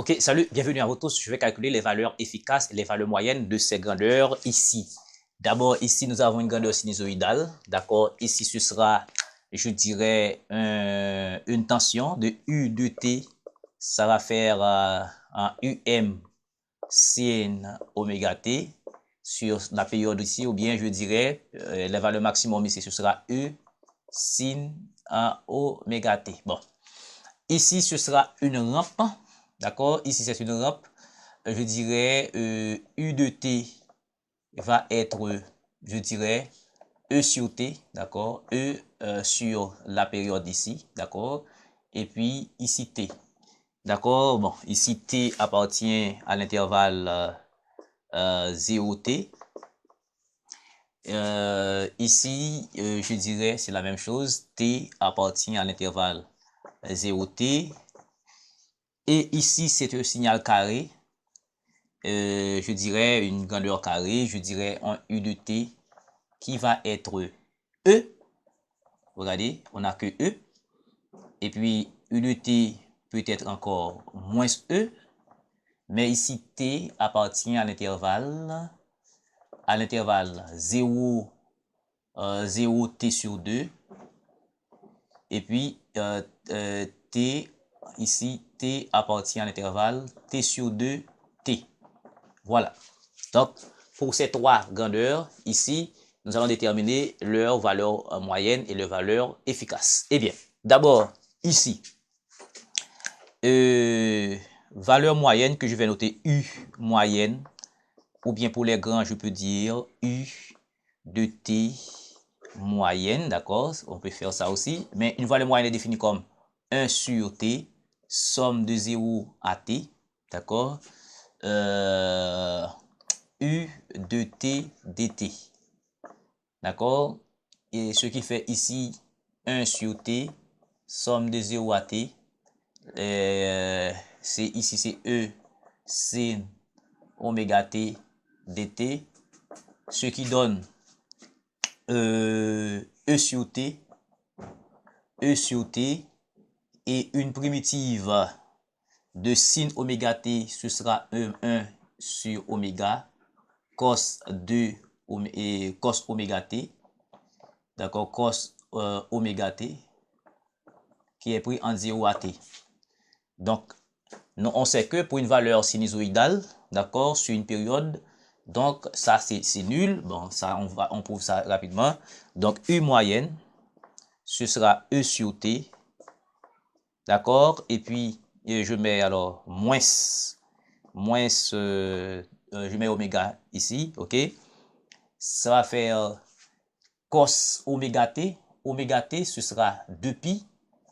Ok, salut, bienvenue à vous tous. Je vais calculer les valeurs efficaces et les valeurs moyennes de ces grandeurs ici. D'abord, ici, nous avons une grandeur sinusoïdale. D'accord? Ici, ce sera, je dirais, une tension de U de T. Ça va faire un UM sin oméga T sur la période ici. Ou bien, je dirais, la valeur maximum ici, ce sera E sin oméga T. Bon. Ici, ce sera une rampe. D'accord? Ici, c'est une rampe. Je dirais U de T va être, je dirais, E sur T. D'accord? E sur la période ici. D'accord? Et puis, ici, T. D'accord? Bon, ici, T appartient à l'intervalle 0T. Ici, je dirais, c'est la même chose. T appartient à l'intervalle 0T. Et ici, c'est un signal carré. Je dirais une grandeur carrée. Je dirais un U de T qui va être E. Regardez, on n'a que E. Et puis, U de T peut être encore moins E. Mais ici, T appartient à l'intervalle 0, 0 T sur 2. Et puis, T, ici, T appartient à l'intervalle T sur 2, T. Voilà. Donc, pour ces trois grandeurs, ici, nous allons déterminer leur valeur moyenne et leur valeur efficace. Eh bien, d'abord, ici, valeur moyenne que je vais noter U moyenne, ou bien pour les grands, je peux dire U de T moyenne, d'accord? On peut faire ça aussi, mais une valeur moyenne est définie comme 1 sur T, somme de 0 à T, d'accord? U de T dt. D'accord? Et ce qui fait ici 1 sur T, somme de 0 à T. Ici, c'est E sin oméga T dt. Ce qui donne E sur T. E sur T. Et une primitive de sin oméga T, ce sera 1 sur oméga. Cos 2 et cos oméga t, d'accord, cos oméga t, qui est pris en 0 à t. Donc, on sait que pour une valeur sinusoïdale, d'accord, sur une période, donc ça c'est nul. Bon, ça on prouve ça rapidement. Donc, U moyenne, ce sera E sur t, d'accord, et puis je mets alors je mets oméga ici, ok. Ça va faire cos oméga t. Oméga t, ce sera 2pi.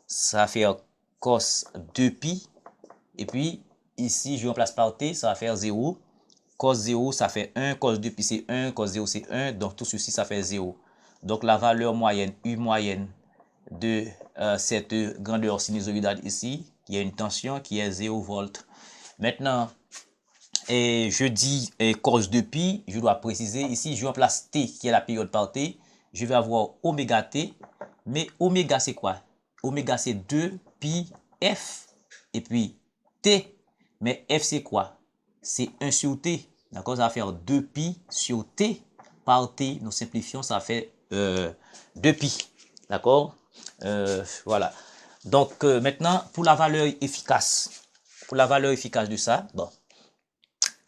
Ça va faire cos 2pi. Et puis, ici, je remplace par t, ça va faire 0. Cos 0, ça fait 1. Cos 2pi, c'est 1. Cos 0, c'est 1. Donc, tout ceci, ça fait 0. Donc, la valeur moyenne, U moyenne de cette grandeur sinusoïdale ici, qui a une tension qui est 0 volts. Maintenant, et je dis cos de pi, je dois préciser ici, je remplace t qui est la période par t, je vais avoir oméga t, mais oméga c'est quoi? Oméga c'est 2 pi f, et puis t, mais f c'est quoi? C'est 1 sur t, d'accord? Ça va faire 2 pi sur t par t, nous simplifions, ça fait 2 pi, d'accord? Voilà. Donc maintenant, pour la valeur efficace de ça, bon.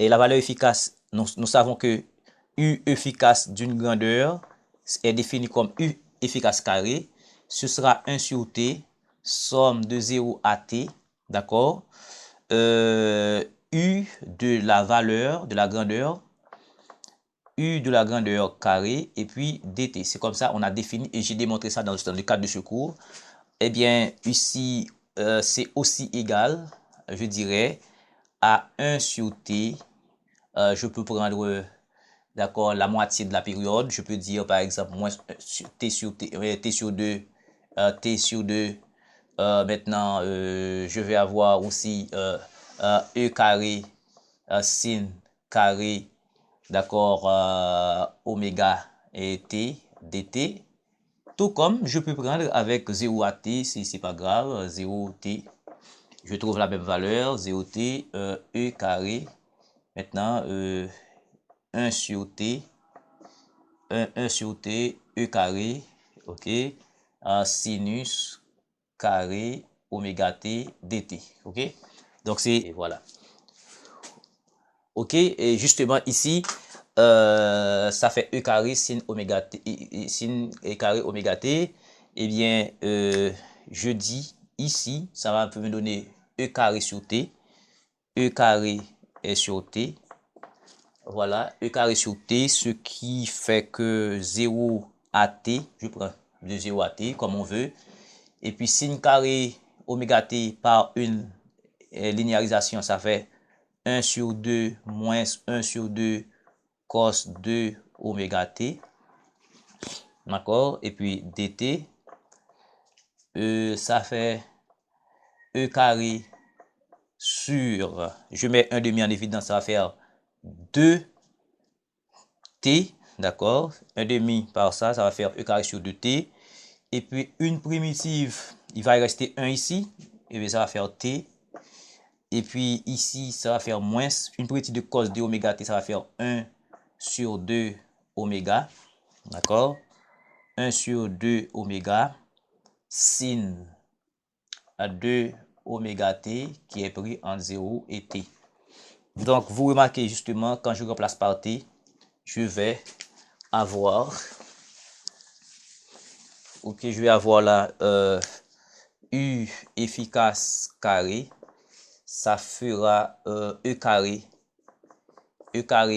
Et la valeur efficace, nous savons que U efficace d'une grandeur est définie comme U efficace carré. Ce sera 1 sur T, somme de 0 à T, d'accord? U de la valeur, de la grandeur, U de la grandeur carré, et puis dt. C'est comme ça, on a défini, et j'ai démontré ça dans le cadre de ce cours. Eh bien, ici, c'est aussi égal, je dirais, à 1 sur T. Je peux prendre, d'accord, la moitié de la période. Je peux dire, par exemple, moins t sur 2, t sur 2. Maintenant, je vais avoir aussi E carré, sin carré, d'accord, oméga et t dt. Tout comme je peux prendre avec 0 à t, si c'est pas grave, 0 t. Je trouve la même valeur, 0t, e carré. Maintenant, 1 sur t, 1 sur t, e carré, ok, sinus carré oméga t dt, ok. Donc c'est, voilà. Ok, et justement ici, ça fait e carré sin oméga t, sin e carré oméga t. Eh bien, je dis ici, ça va me donner e carré sur t, e carré est sur t. Voilà, e carré sur t, ce qui fait que 0 à t, je prends de 0 à t comme on veut. Et puis sin carré oméga t par une linéarisation, ça fait 1 sur 2 moins 1 sur 2 cos 2 oméga t. D'accord? Et puis dt, ça fait e carré sur, je mets un demi en évidence, ça va faire 2t, d'accord? Un demi par ça, ça va faire e carré sur 2t. Et puis une primitive, il va y rester 1 ici, et bien ça va faire t. Et puis ici, ça va faire moins, une primitive de cos de oméga t, ça va faire 1 sur 2 oméga, d'accord? 1 sur 2 oméga, sin à 2 oméga t, qui est pris entre 0 et t. Donc, vous remarquez justement, quand je remplace par t, je vais avoir, ok, je vais avoir là, u efficace carré, ça fera e carré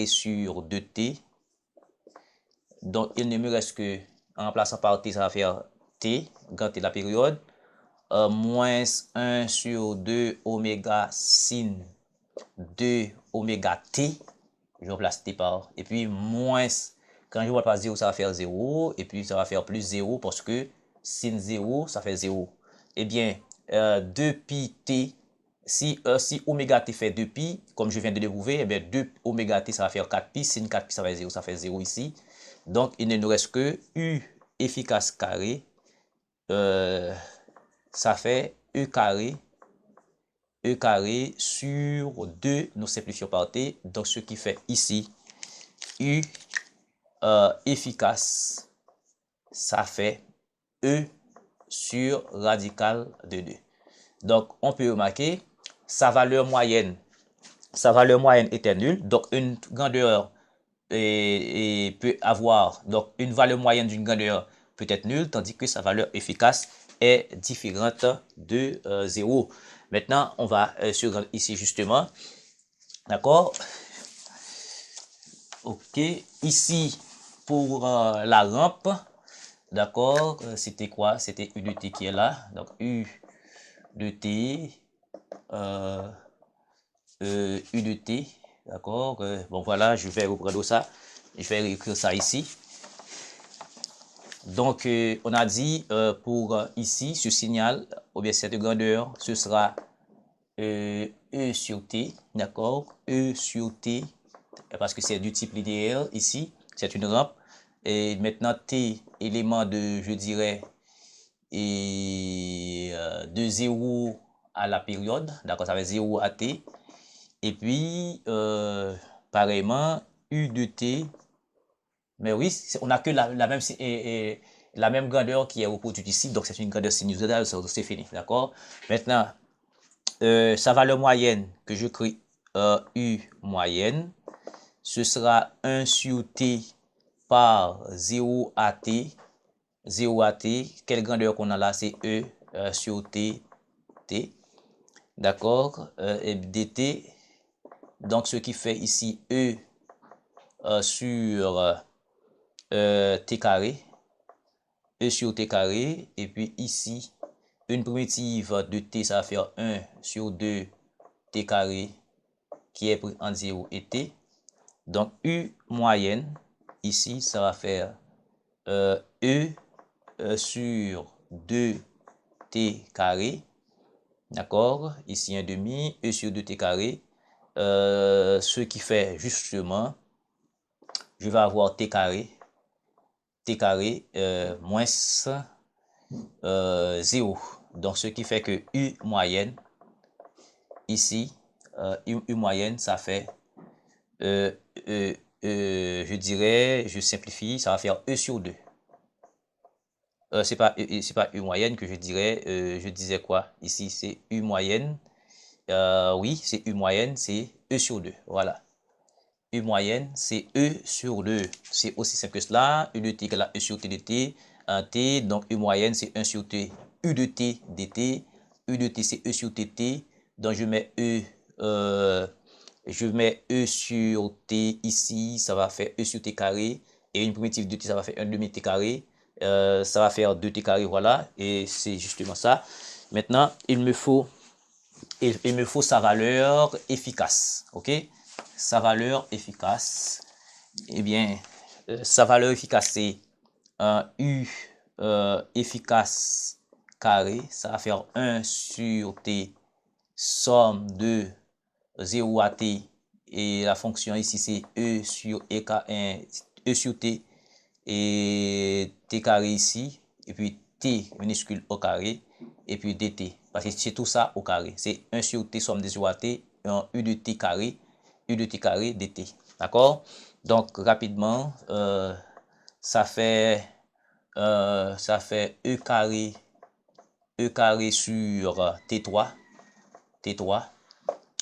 sur 2t. Donc, il ne me reste que, en remplaçant par t, ça va faire t, grand t la période, moins 1 sur 2 oméga sin 2 oméga t, je remplace t par, et puis moins, quand je vois par 0, ça va faire 0, et puis ça va faire plus 0, parce que sin 0, ça fait 0. Eh bien, 2pi t, si oméga t fait 2pi, comme je viens de le prouver, eh bien 2 oméga t, ça va faire 4pi, sin 4pi, ça fait 0, ça fait 0 ici. Donc, il ne nous reste que u efficace carré, ça fait e carré sur 2, nous simplifions par t, donc ce qui fait ici u efficace, ça fait e sur radical de 2. Donc on peut remarquer sa valeur moyenne était nulle, donc une grandeur peut avoir, donc une valeur moyenne d'une grandeur peut être nulle, tandis que sa valeur efficace est différente de 0. Maintenant, on va sur ici justement, d'accord? Ok, ici pour la rampe, d'accord, c'était quoi? C'était U de t qui est là, donc U de t, U de t, d'accord, bon voilà, je vais reprendre ça, je vais écrire ça ici. Donc, on a dit pour ici, ce signal, ou bien cette grandeur, ce sera E sur T, d'accord? E sur T, parce que c'est du type linéaire ici, c'est une rampe. Et maintenant, T, élément de, je dirais, de 0 à la période, d'accord? Ça fait 0 à T. Et puis, pareillement, U de T, mais oui, on n'a que la même grandeur qui est reproduite ici, donc c'est une grandeur sinusoïdale, c'est fini, d'accord? Maintenant, sa valeur moyenne que je crée U moyenne, ce sera 1 sur T par 0 à T. 0 à T, quelle grandeur qu'on a là, c'est E sur T, T. D'accord? Et dt, donc ce qui fait ici E sur T carré, E sur T carré, et puis ici, une primitive de T, ça va faire 1 sur 2 T carré, qui est pris en 0 et T. Donc, U moyenne, ici, ça va faire E sur 2T carré. D'accord? Ici, un demi, E sur 2T carré. Ce qui fait justement, je vais avoir T carré moins 0. Donc, ce qui fait que U moyenne, ici, U moyenne, ça fait, je dirais, je simplifie, ça va faire E sur 2. C'est pas U moyenne que je dirais, je disais quoi? Ici, c'est U moyenne. Oui, c'est U moyenne, c'est E sur 2. Voilà. U moyenne, c'est E sur 2. C'est aussi simple que cela. U de t égale à E sur t de t. Un t, donc U moyenne, c'est 1 sur t. U de t dt. U de t, c'est E sur tt. Donc, je mets E sur t ici. Ça va faire E sur t carré. Et une primitive de t, ça va faire 1 demi t carré. Ça va faire 2t carré, voilà. Et c'est justement ça. Maintenant, il me faut sa valeur efficace. OK? Sa valeur efficace. Eh bien, sa valeur efficace, c'est un U efficace carré. Ça va faire 1 sur t, somme de 0 à t. Et la fonction ici, c'est E sur E sur t et t carré ici. Et puis t minuscule au carré. Et puis dt. Parce que c'est tout ça au carré. C'est 1 sur t somme de 0 à t. Un u de t carré dt. D'accord? Donc, rapidement, ça fait E carré sur T3.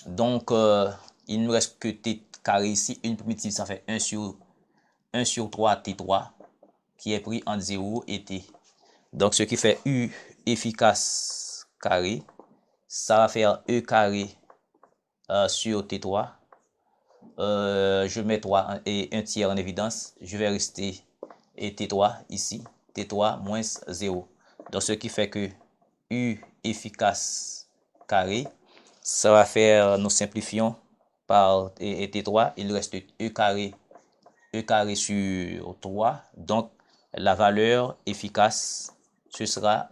Donc, il ne nous reste que T carré ici. Une primitive, ça fait 1 sur 3 T3 qui est pris entre 0 et T. Donc, ce qui fait U efficace carré, ça va faire E carré sur T3. Je mets 3 et 1 tiers en évidence. Je vais rester et T3 ici. T3 moins 0. Donc, ce qui fait que U efficace carré, ça va faire, nous simplifions par et T3. Il reste E carré sur 3. Donc, la valeur efficace, ce sera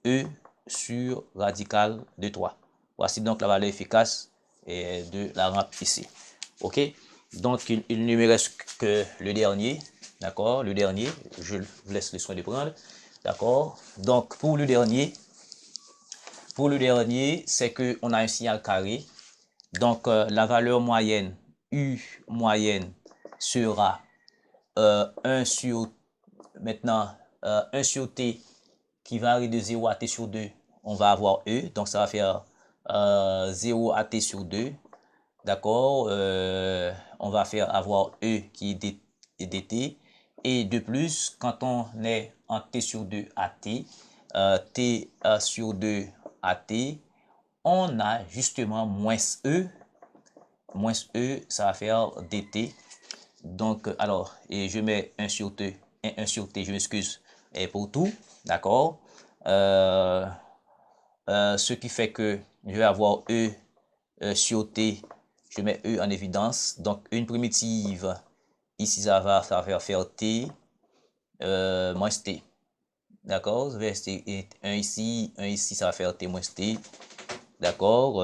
E sur radical de 3. Voici donc la valeur efficace de la rampe ici. OK? Donc, il ne me reste que le dernier. D'accord? Le dernier, je vous laisse le soin de prendre. D'accord? Donc, pour le dernier, c'est qu'on a un signal carré. Donc, la valeur moyenne, U moyenne, sera 1 sur, maintenant, 1 sur t qui varie de 0 à t sur 2. On va avoir E. Donc, ça va faire 0 à t sur 2. D'accord? On va faire avoir E qui est dt. Et de plus, quand on est en t sur 2 à t, t sur 2 à t, on a justement moins E. Moins E, ça va faire dt. Donc, alors, et je mets 1 sur t, 1 sur t, je m'excuse, pour tout. D'accord? Ce qui fait que je vais avoir E sur t. Je mets E en évidence. Donc, une primitive, ici, ça va faire t moins t. D'accord? Je vais rester 1 ici, ça va faire t moins t. D'accord?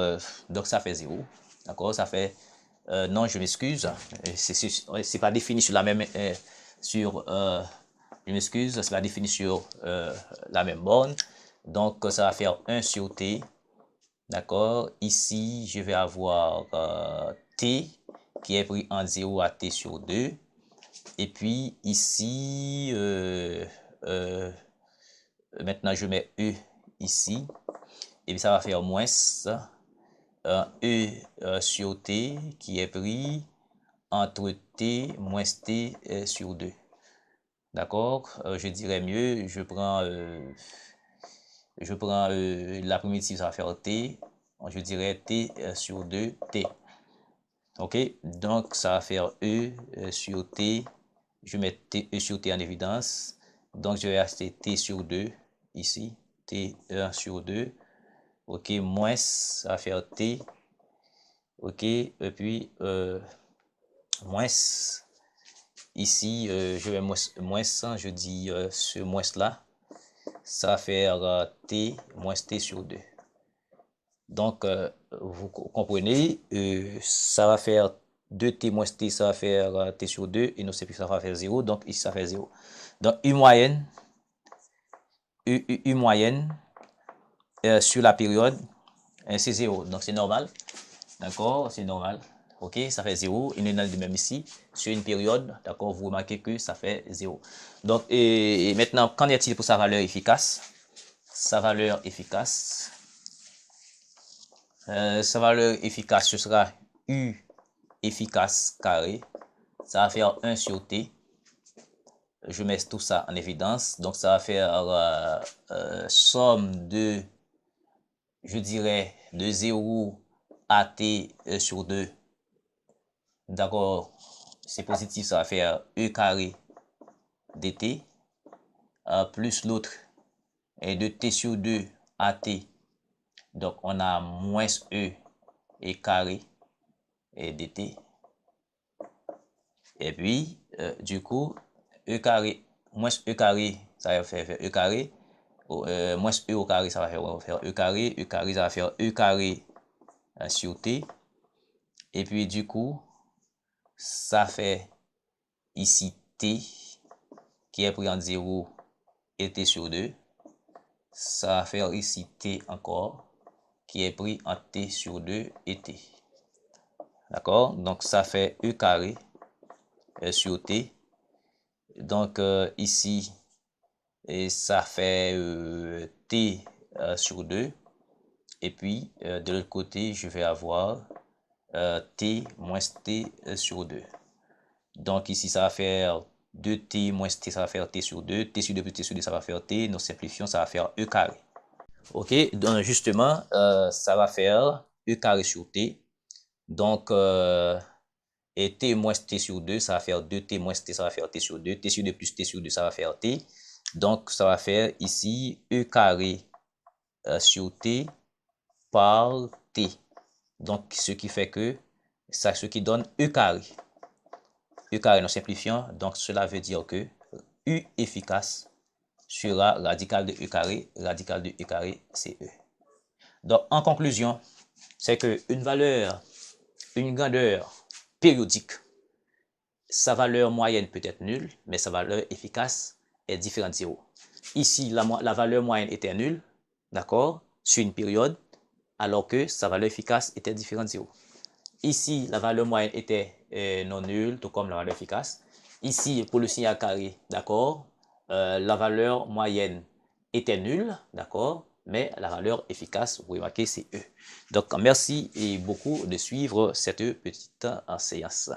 Donc, ça fait 0. D'accord? Ça fait... non, je m'excuse. C'est pas défini sur la même... je m'excuse, c'est pas défini sur la même borne. Donc, ça va faire 1 sur t. D'accord? Ici, je vais avoir t qui est pris en 0 à t sur 2. Et puis, ici, maintenant, je mets E ici. Et puis, ça va faire moins E sur t qui est pris entre t moins t sur 2. D'accord? Je dirais mieux, je prends la primitive, ça va faire t. Je dirais t sur 2, t. OK? Donc, ça va faire E sur t. Je mets E sur t en évidence. Donc, je vais acheter t sur 2 ici. T1 sur 2. OK? Moins, ça va faire t. OK? Et puis, moins. Ici, je vais moins, je dis ce moins-là. Ça va faire t moins t sur 2. Donc, vous comprenez, ça va faire 2t moins t, ça va faire t sur 2, et nous c'est plus ça va faire 0, donc ici ça fait 0. Donc, U moyenne sur la période, c'est 0, donc c'est normal. d'accord, c'est normal. Ok, ça fait 0. Il y en a de même ici. Sur une période, d'accord, vous remarquez que ça fait 0. Donc, et maintenant, qu'en est-il pour sa valeur efficace? Sa valeur efficace, ce sera U efficace carré. Ça va faire 1 sur T. Je mets tout ça en évidence. Donc, ça va faire somme de, je dirais, de 0 à T sur 2. D'accord, c'est positif, ça va faire E carré dt, plus l'autre est de T sur 2 à T. Donc, on a moins E et carré et dt. Et puis, du coup, E carré, moins E carré, ça va faire E carré. Moins E au carré, ça va faire E carré. E carré, ça va faire E carré sur T. Et puis, du coup, ça fait ici T qui est pris en 0 et T sur 2. Ça va faire ici T encore qui est pris en T sur 2 et T. D'accord? Donc, ça fait E carré sur T. Donc, ici, et ça fait T sur 2. Et puis, de l'autre côté, je vais avoir T moins T sur 2. Donc, ici, ça va faire 2T moins T, ça va faire T sur 2. T sur 2 plus T sur 2, ça va faire T. Nous simplifions, ça va faire E carré. Ok, donc justement, ça va faire E carré sur T. Donc, et T moins T sur 2, ça va faire 2T moins T, ça va faire T sur 2. T sur 2 plus T sur 2, ça va faire T. Donc, ça va faire ici E carré sur T par T. Donc, ce qui fait que, ça, ce qui donne E carré. E carré, nous simplifions. Donc, cela veut dire que U efficace sera radical de E carré. Radical de E carré, c'est E. Donc, en conclusion, c'est qu'une valeur, une grandeur périodique, sa valeur moyenne peut être nulle, mais sa valeur efficace est différente de 0. Ici, la valeur moyenne était nulle, d'accord, sur une période, alors que sa valeur efficace était différente de 0. Ici, la valeur moyenne était non nulle, tout comme la valeur efficace. Ici, pour le signal carré, d'accord, la valeur moyenne était nulle, d'accord, mais la valeur efficace, vous remarquez, c'est E. Donc, merci et beaucoup de suivre cette petite séance.